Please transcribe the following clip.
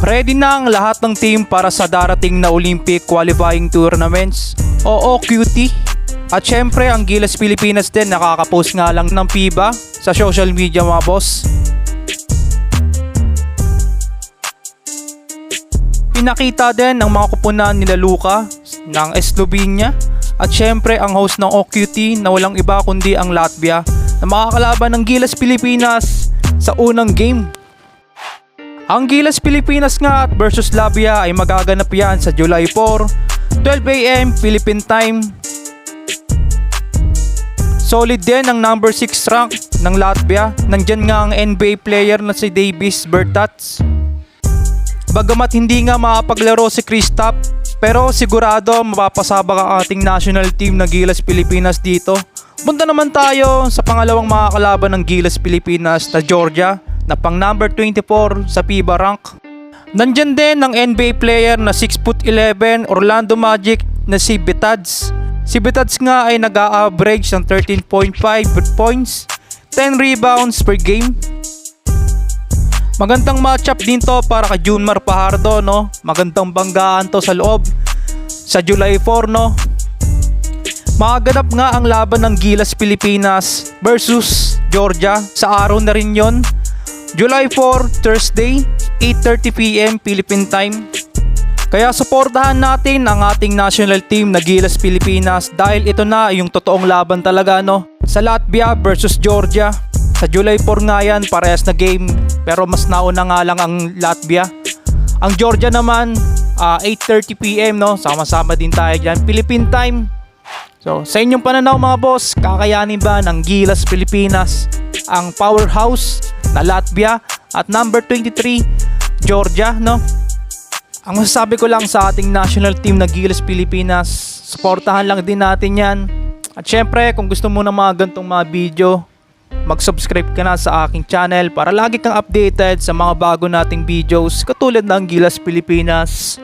Ready na ang lahat ng team para sa darating na Olympic qualifying tournaments? Oo, cutie. At syempre ang Gilas Pilipinas din nakakapost nga lang ng FIBA sa social media mga boss. Pinakita din ng mga kupunan nila Luka ng Slovenia at syempre ang host ng OQT na walang iba kundi ang Latvia na makakalaban ng Gilas Pilipinas sa unang game. Ang Gilas Pilipinas nga at versus Latvia ay magaganap yan sa July 4, 12 AM Philippine time. Solid din ang number 6 rank ng Latvia. Nandyan nga ang NBA player na si Davis Bertats. Bagamat hindi nga makapaglaro si Kristaps, pero sigurado mapapasabak ang ating national team na Gilas Pilipinas dito. Punta naman tayo sa pangalawang makakalaban ng Gilas Pilipinas na Georgia na pang number 24 sa FIBA rank. Nandyan din ang NBA player na 6'11" Orlando Magic na si Betads. Si Betads nga ay nag-a-average ng 13.5 points, 10 rebounds per game. Magandang matchup din to para kay Junmar Fajardo, no? Magandang banggaan to sa loob sa July 4, no? Magaganap nga ang laban ng Gilas Pilipinas versus Georgia sa araw na rin yon, July 4, Thursday, 8:30 PM Philippine time. Kaya suportahan natin ang ating national team na Gilas Pilipinas dahil ito na yung totoong laban talaga, no? Sa Latvia versus Georgia. Sa July 4 nga yan, parehas na game. Pero mas nauna nga lang ang Latvia. Ang Georgia naman, 8:30 PM, no? Sama-sama din tayo dyan. Philippine time. So, sa inyong pananaw mga boss, kakayanin ba ng Gilas Pilipinas ang powerhouse na Latvia at number 23 Georgia, no? Ang masasabi ko lang sa ating national team na Gilas Pilipinas, suportahan lang din natin yan. At syempre, kung gusto mo ng mga gantong mga video, mag-subscribe ka na sa aking channel para lagi kang updated sa mga bago nating videos katulad ng Gilas Pilipinas.